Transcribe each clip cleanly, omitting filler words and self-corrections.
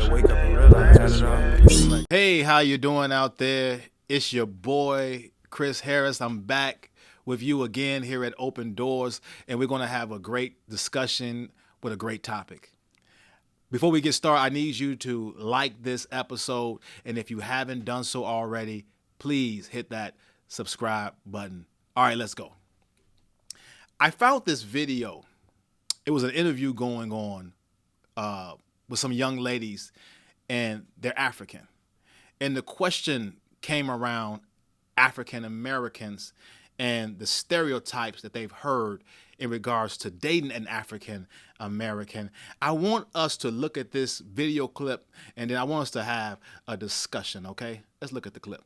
wake up and realize. Hey, how you doing out there? It's your boy, Chris Harris. I'm back with you again here at Open Doors, and we're going to have a great discussion with a great topic. Before we get started, I need you to like this episode, and if you haven't done so already, please hit that subscribe button. All right, let's go. I found this video. It was an interview going on with some young ladies, and they're African. And the question came around African Americans and the stereotypes that they've heard in regards to dating an African American. I want us to look at this video clip, and then I want us to have a discussion, okay? Let's look at the clip.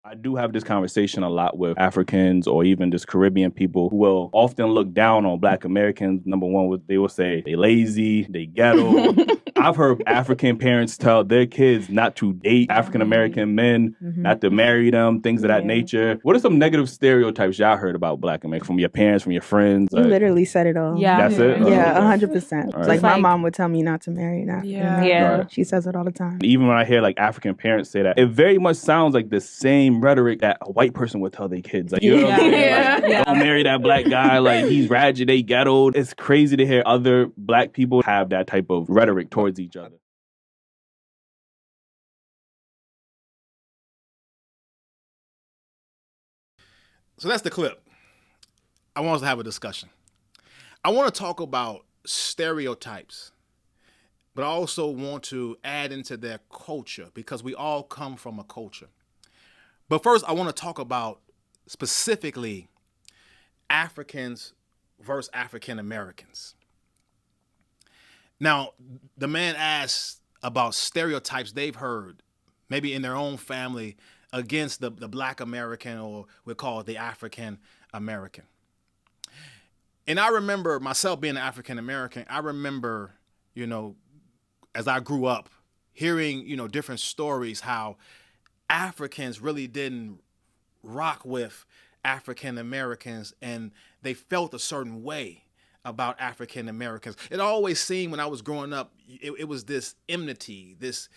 I do have this conversation a lot with Africans or even just Caribbean people who will often look down on Black Americans. Number one, they will say they lazy, they ghetto. I've heard African parents tell their kids not to date African American men, not to marry them, things of that nature. What are some negative stereotypes y'all heard about Black Americans from your parents, from your friends? You literally said it all. Yeah. That's it? Yeah, 100%. Right. Like my mom would tell me not to marry that. Yeah. Right. She says it all the time. Even when I hear like African parents say that, it very much sounds like the same rhetoric that a white person would tell their kids. Like, you know what I'm saying? Like, don't marry that Black guy. Like, he's ratchet, they ghetto. It's crazy to hear other Black people have that type of rhetoric towards each other. So that's the clip. I want us to have a discussion. I want to talk about stereotypes, but I also want to add into their culture because we all come from a culture. But first, I want to talk about specifically Africans versus African Americans. Now, the man asked about stereotypes they've heard, maybe in their own family, against the Black American, or we call it the African American. And I remember myself being an African American, I remember, as I grew up, hearing, different stories how Africans really didn't rock with African Americans and they felt a certain way about African Americans. It always seemed when I was growing up, it was this enmity, this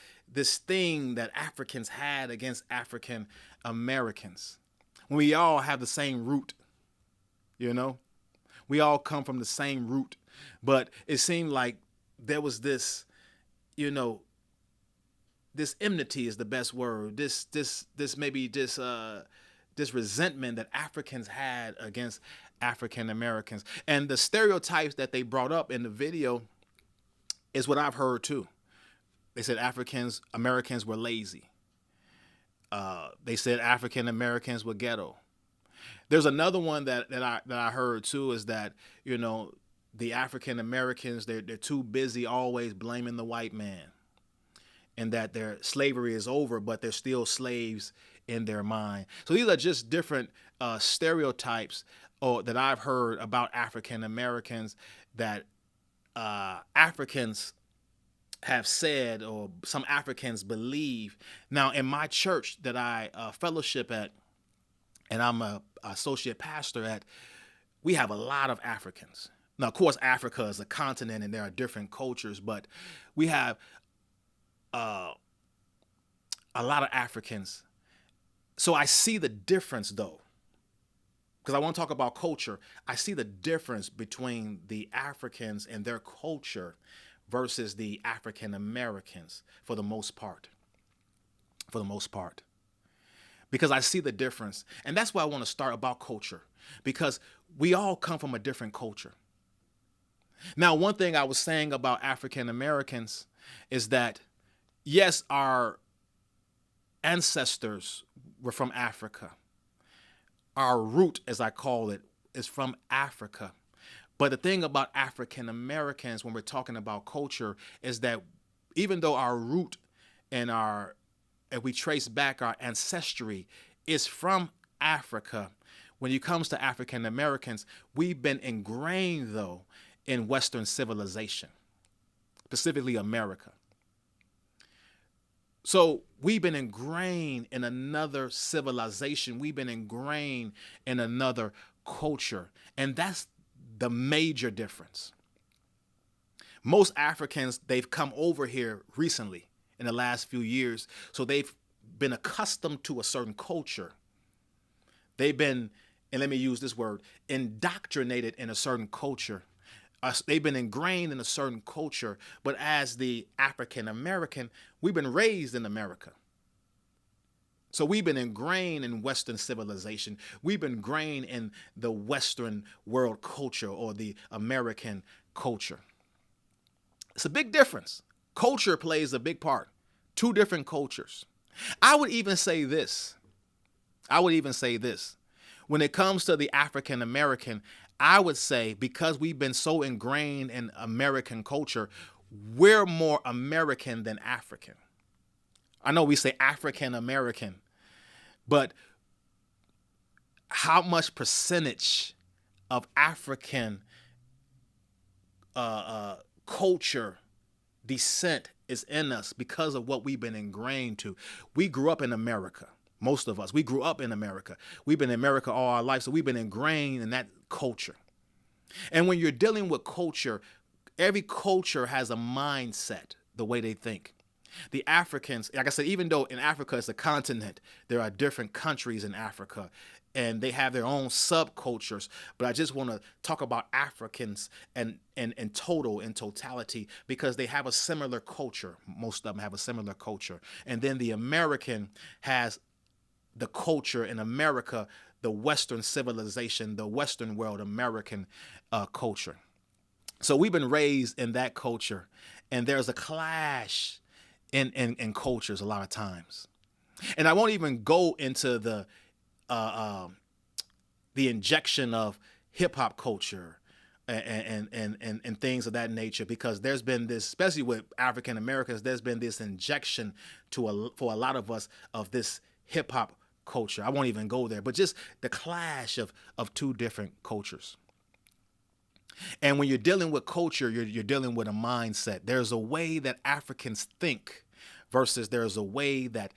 thing that Africans had against African Americans. When we all have the same root, we all come from the same root, but it seemed like there was this, this enmity is the best word. This resentment that Africans had against African Americans. And the stereotypes that they brought up in the video is what I've heard too. They said African Americans were lazy. They said African Americans were ghetto. There's another one that I heard too, is that, the African Americans, they're too busy always blaming the white man, and that their slavery is over, but they're still slaves in their mind. So these are just different stereotypes that I've heard about African Americans that Africans have said, or some Africans believe. Now, in my church that I fellowship at, and I'm a associate pastor at, we have a lot of Africans. Now, of course, Africa is a continent and there are different cultures, but we have a lot of Africans. So I see the difference, though, because I want to talk about culture. I see the difference between the Africans and their culture versus the African Americans for the most part. Because I see the difference. And that's why I want to start about culture, because we all come from a different culture. Now, one thing I was saying about African Americans is that, yes, our ancestors were from Africa. Our root, as I call it, is from Africa. But the thing about African Americans, when we're talking about culture, is that even though our root and if we trace back our ancestry is from Africa, when it comes to African Americans, we've been ingrained, though, in Western civilization, specifically America. So we've been ingrained in another civilization. We've been ingrained in another culture. And that's the major difference. Most Africans, they've come over here recently in the last few years. So they've been accustomed to a certain culture. They've been, and let me use this word, indoctrinated in a certain culture. They've been ingrained in a certain culture. But as the African American, we've been raised in America. So we've been ingrained in Western civilization. We've been ingrained in the Western world culture or the American culture. It's a big difference. Culture plays a big part. Two different cultures. I would even say this. When it comes to the African American, I would say because we've been so ingrained in American culture, we're more American than African. I know we say African American, but how much percentage of African culture, descent is in us because of what we've been ingrained to? We grew up in America. Most of us, we grew up in America. We've been in America all our life, so we've been ingrained in that culture. And when you're dealing with culture, every culture has a mindset, the way they think. The Africans, like I said, even though in Africa it's a continent, there are different countries in Africa, and they have their own subcultures. But I just want to talk about Africans and in totality, because they have a similar culture. Most of them have a similar culture. And then the American has the culture in America, the Western civilization, the Western world, American culture. So we've been raised in that culture, and there's a clash in cultures a lot of times. And I won't even go into the injection of hip hop culture and things of that nature, because there's been this, especially with African Americans, there's been this injection for a lot of us of this hip hop culture. I won't even go there, but just the clash of two different cultures. And when you're dealing with culture, you're dealing with a mindset. There's a way that Africans think versus there's a way that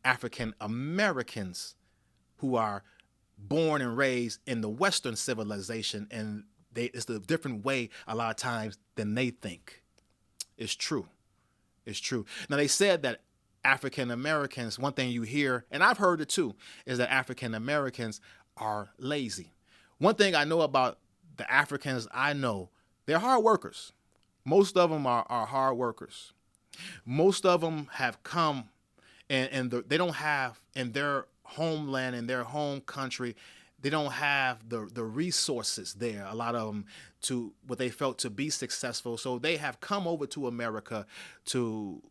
African Americans who are born and raised in the Western civilization, and it's a different way a lot of times than they think. It's true. It's true. Now, they said that African Americans, one thing you hear, and I've heard it too, is that African Americans are lazy. One thing I know about the Africans I know, they're hard workers. Most of them are hard workers. Most of them have come and they don't have in their homeland, in their home country, they don't have the resources there, a lot of them, to what they felt to be successful. So they have come over to America to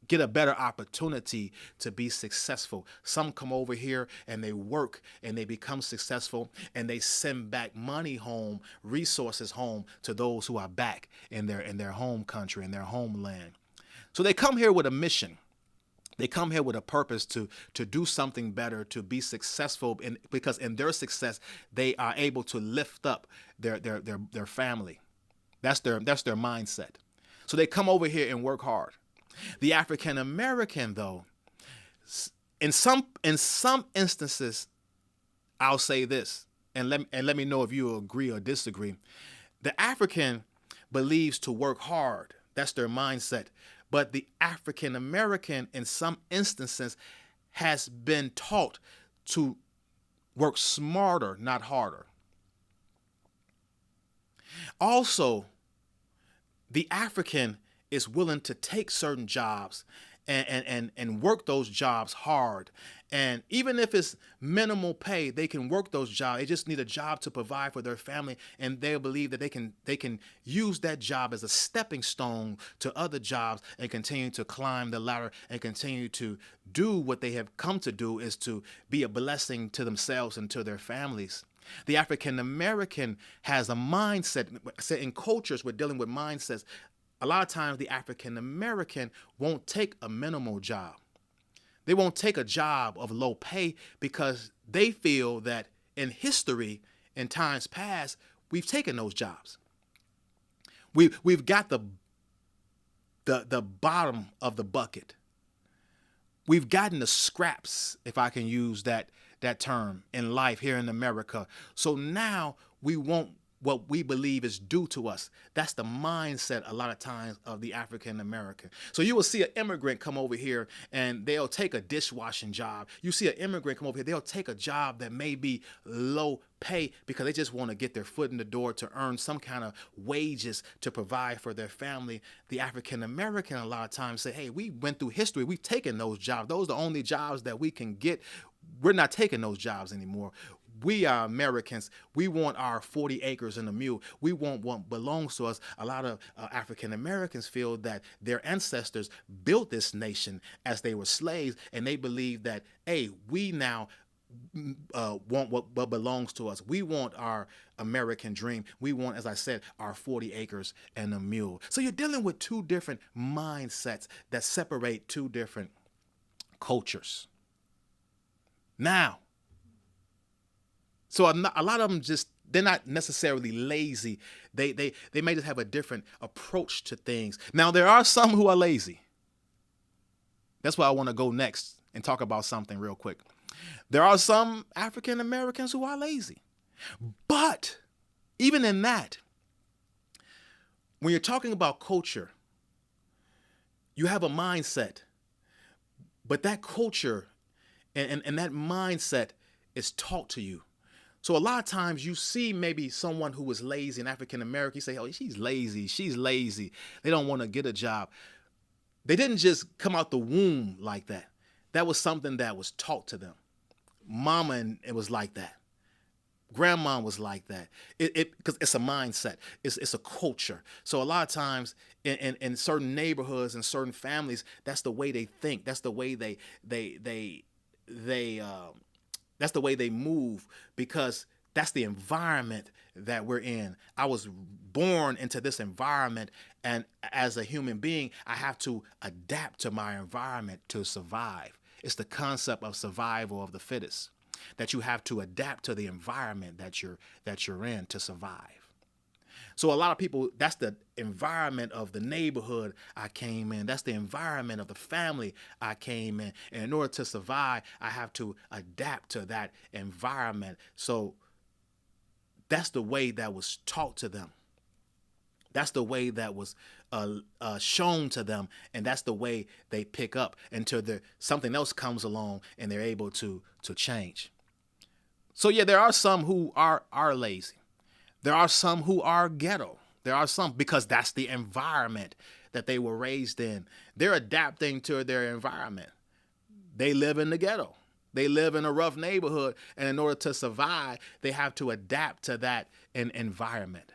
get a better opportunity to be successful. Some come over here and they work and they become successful, and they send back money home, resources home to those who are back in their home country, in their homeland. So they come here with a mission. They come here with a purpose to do something better, to be successful, because in their success, they are able to lift up their family. That's their mindset. So they come over here and work hard. The African American, though, in some instances, I'll say this, and let me know if you agree or disagree. The African believes to work hard. That's their mindset. But the African American, in some instances, has been taught to work smarter, not harder. Also, the African is willing to take certain jobs and work those jobs hard. And even if it's minimal pay, they can work those jobs. They just need a job to provide for their family, and they believe that they can use that job as a stepping stone to other jobs and continue to climb the ladder and continue to do what they have come to do, is to be a blessing to themselves and to their families. The African American has a mindset. In cultures, we're dealing with mindsets. A lot of times the African American won't take a minimal job. They won't take a job of low pay because they feel that in history, in times past, we've taken those jobs. We've got the bottom of the bucket. We've gotten the scraps, if I can use that term, in life here in America. So now we want what we believe is due to us. That's the mindset a lot of times of the African American. So you will see an immigrant come over here and they'll take a dishwashing job. You see an immigrant come over here, they'll take a job that may be low pay because they just want to get their foot in the door to earn some kind of wages to provide for their family. The African American a lot of times say, hey, we went through history, we've taken those jobs. Those are the only jobs that we can get. We're not taking those jobs anymore. We are Americans. We want our 40 acres and a mule. We want what belongs to us. A lot of African Americans feel that their ancestors built this nation as they were slaves, and they believe that, hey, we now want what belongs to us. We want our American dream. We want, as I said, our 40 acres and a mule. So you're dealing with two different mindsets that separate two different cultures. Now, so a lot of them they're not necessarily lazy. They may just have a different approach to things. Now, there are some who are lazy. That's why I want to go next and talk about something real quick. There are some African Americans who are lazy. But even in that, when you're talking about culture, you have a mindset. But that culture and that mindset is taught to you. So a lot of times you see maybe someone who is lazy, an African American, you say, oh, she's lazy. They don't want to get a job. They didn't just come out the womb like that. That was something that was taught to them. Mama, and it was like that. Grandma was like that. Because it's a mindset. It's a culture. So a lot of times in certain neighborhoods and certain families, that's the way they think. That's the way that's the way they move, because that's the environment that we're in. I was born into this environment, and as a human being, I have to adapt to my environment to survive. It's the concept of survival of the fittest, that you have to adapt to the environment that you're in to survive. So a lot of people, that's the environment of the neighborhood I came in. That's the environment of the family I came in. And in order to survive, I have to adapt to that environment. So that's the way that was taught to them. That's the way that was shown to them. And that's the way they pick up until something else comes along and they're able to change. So yeah, there are some who are lazy. There are some who are ghetto. There are some, because that's the environment that they were raised in. They're adapting to their environment. They live in the ghetto. They live in a rough neighborhood. And in order to survive, they have to adapt to that environment.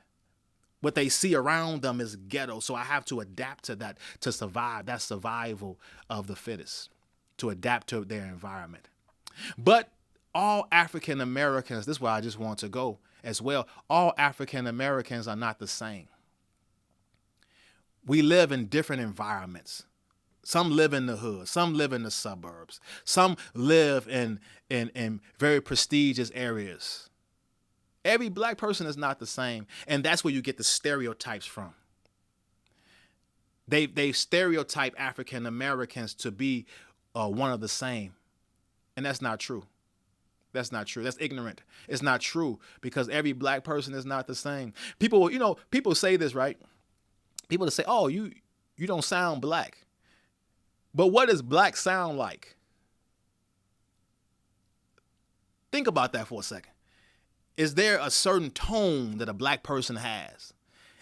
What they see around them is ghetto. So I have to adapt to that to survive. That's survival of the fittest, to adapt to their environment. But all African Americans, this is where I just want to go as well. All African Americans are not the same. We live in different environments. Some live in the hood. Some live in the suburbs. Some live in very prestigious areas. Every black person is not the same. And that's where you get the stereotypes from. They stereotype African Americans to be one of the same. And that's not true. That's not true. That's ignorant. It's not true, because every black person is not the same. People say this, right? People that say, oh, you don't sound black. But what does black sound like? Think about that for a second. Is there a certain tone that a black person has?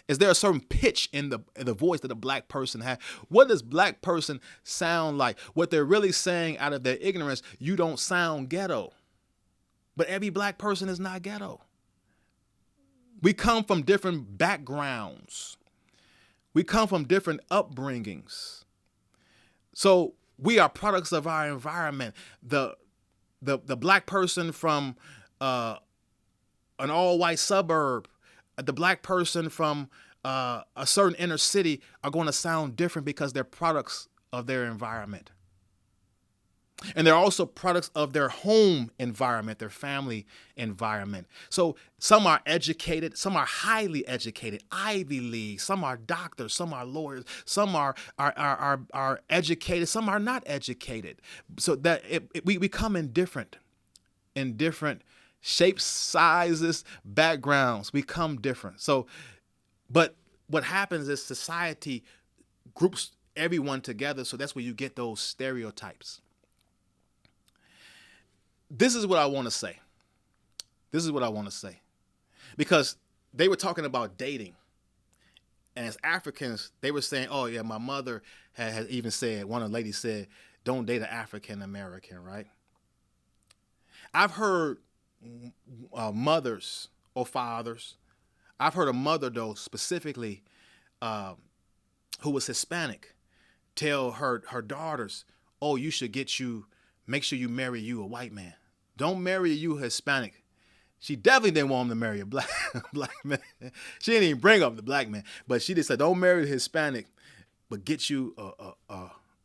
Is there a certain pitch in the voice that a black person has? What does black person sound like? What they're really saying out of their ignorance, you don't sound ghetto. But every black person is not ghetto. We come from different backgrounds. We come from different upbringings. So we are products of our environment. The black person from an all-white suburb, the black person from a certain inner city are going to sound different because they're products of their environment. And they're also products of their home environment, their family environment. So some are educated, some are highly educated, Ivy League, some are doctors, some are lawyers, some are educated, some are not educated. So that we come in different shapes, sizes, backgrounds. We come different. So, but what happens is society groups everyone together. So that's where you get those stereotypes. This is what I want to say. Because they were talking about dating. And as Africans, they were saying, oh, yeah, my mother had even said, one of the ladies said, don't date an African American, right? I've heard mothers or fathers. I've heard a mother, though, specifically who was Hispanic, tell her daughters, oh, make sure you marry you a white man. Don't marry you a Hispanic. She definitely didn't want him to marry a black man. She didn't even bring up the black man, but she just said, don't marry a Hispanic, but get you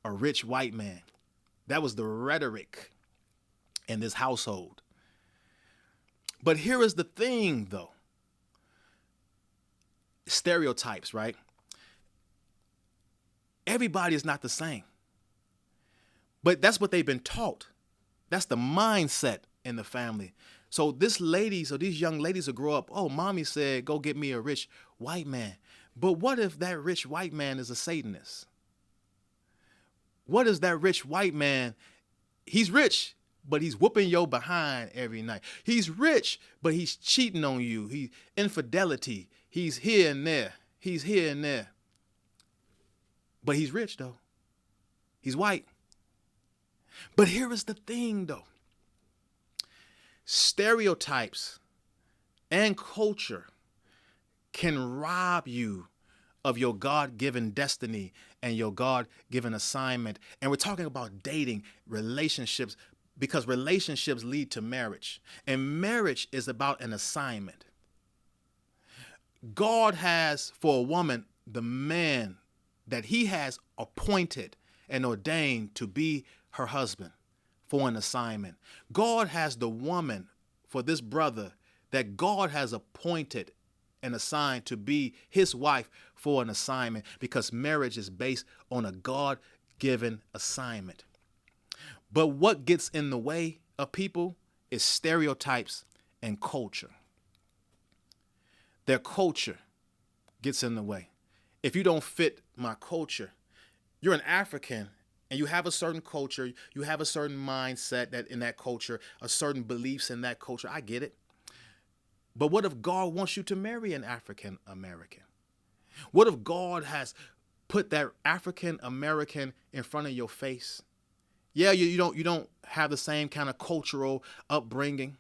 a rich white man. That was the rhetoric in this household. But here is the thing, though. Stereotypes, right? Everybody is not the same. But that's what they've been taught. That's the mindset in the family. So these young ladies will grow up, oh, mommy said, go get me a rich white man. But what if that rich white man is a Satanist? What is that rich white man? He's rich, but he's whooping your behind every night. He's rich, but he's cheating on you. He's infidelity. He's here and there. But he's rich, though. He's white. But here is the thing, though. Stereotypes and culture can rob you of your God-given destiny and your God-given assignment. And we're talking about dating, relationships, because relationships lead to marriage. And marriage is about an assignment. God has for a woman the man that he has appointed and ordained to be her husband for an assignment. God has the woman for this brother that God has appointed and assigned to be his wife for an assignment, because marriage is based on a God-given assignment. But what gets in the way of people is stereotypes and culture. Their culture gets in the way. If you don't fit my culture, you're an African and you have a certain culture, you have a certain mindset that in that culture, a certain beliefs in that culture. I get it. But what if God wants you to marry an African American? What if God has put that African American in front of your face? Yeah, you don't have the same kind of cultural upbringing,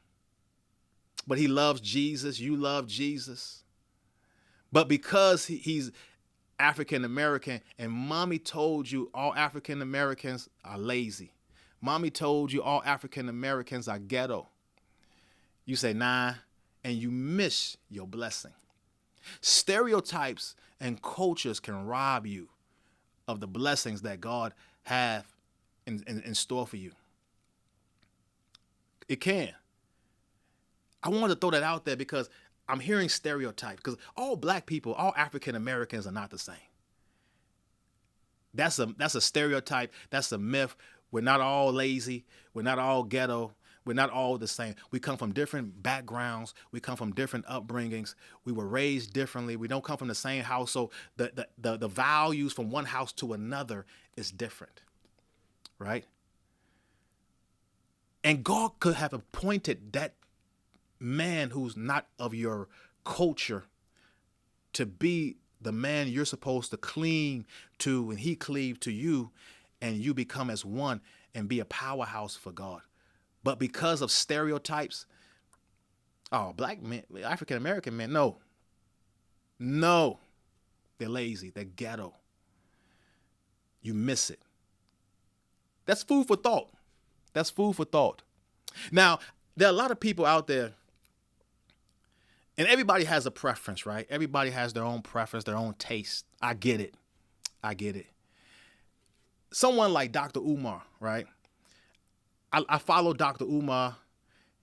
but he loves Jesus, you love Jesus. But because he's African American, and mommy told you all African Americans are lazy. Mommy told you all African Americans are ghetto. You say, nah, and you miss your blessing. Stereotypes and cultures can rob you of the blessings that God have in store for you. It can. I want to throw that out there because I'm hearing stereotypes, because all black people, all African Americans are not the same. That's a stereotype. That's a myth. We're not all lazy. We're not all ghetto. We're not all the same. We come from different backgrounds. We come from different upbringings. We were raised differently. We don't come from the same house. So the values from one house to another is different, right? And God could have appointed that man who's not of your culture to be the man you're supposed to cling to, and he cleave to you, and you become as one and be a powerhouse for God. But because of stereotypes, oh, black men, African American men, no, they're lazy, they're ghetto. You miss it. That's food for thought. Now, there are a lot of people out there, and everybody has a preference, right? Everybody has their own preference, their own taste. I get it. Someone like Dr. Umar, right? I follow Dr. Umar.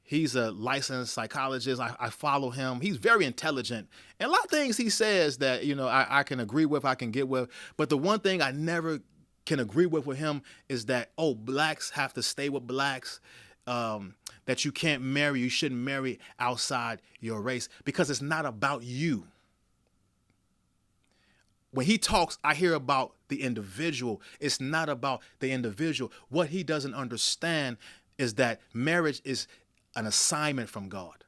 He's a licensed psychologist. I follow him. He's very intelligent. And a lot of things he says that, I can agree with, I can get with. But the one thing I never can agree with him is that, blacks have to stay with blacks, that you can't marry, you shouldn't marry outside your race because it's not about you. When he talks, I hear about the individual. It's not about the individual. What he doesn't understand is that marriage is an assignment from God.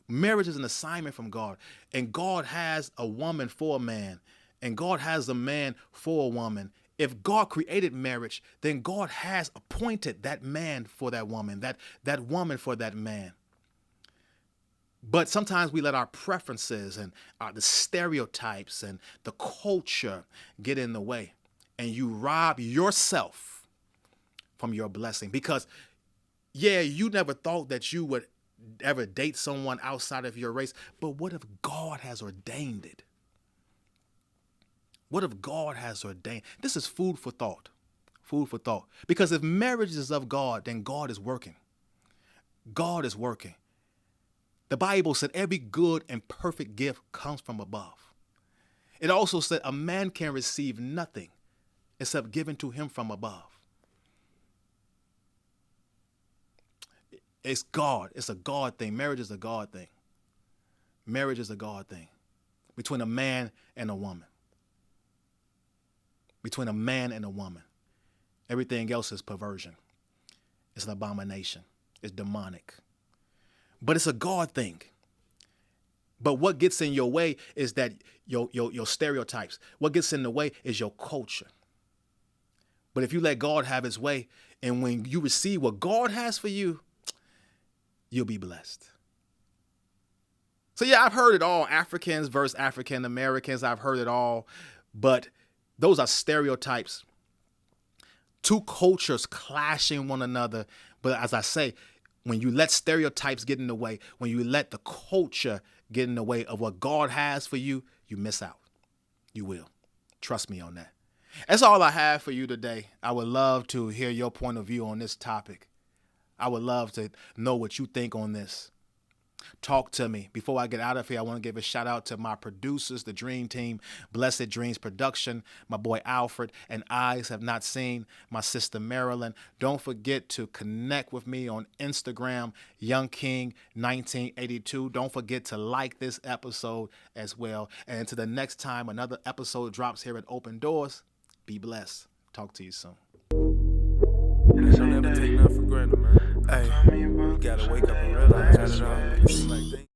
Marriage is an assignment from God. And God has a woman for a man. And God has a man for a woman. If God created marriage, then God has appointed that man for that woman, that woman for that man. But sometimes we let our preferences and the stereotypes and the culture get in the way. And you rob yourself from your blessing. Because, you never thought that you would ever date someone outside of your race. But what if God has ordained it? What if God has ordained? This is food for thought. Food for thought. Because if marriage is of God, then God is working. God is working. The Bible said every good and perfect gift comes from above. It also said a man can receive nothing except given to him from above. It's God. It's a God thing. Marriage is a God thing. Marriage is a God thing. Between a man and a woman. Between a man and a woman. Everything else is perversion. It's an abomination. It's demonic. But it's a God thing. But what gets in your way is that your stereotypes. What gets in the way is your culture. But if you let God have his way, and when you receive what God has for you, you'll be blessed. So I've heard it all. Africans versus African Americans. I've heard it all. But those are stereotypes. Two cultures clashing one another. But as I say, when you let stereotypes get in the way, when you let the culture get in the way of what God has for you, you miss out. You will. Trust me on that. That's all I have for you today. I would love to hear your point of view on this topic. I would love to know what you think on this. Talk to me. Before I get out of here, I want to give a shout out to my producers, the Dream Team, Blessed Dreams Production, my boy Alfred, and Eyes Have Not Seen, my sister Marilyn. Don't forget to connect with me on Instagram, Young King 1982. Don't forget to like this episode as well. And until the next time another episode drops here at Open Doors, be blessed. Talk to you soon. Don't ever take nothing for granted, man. Hey, you gotta wake up and realize it all.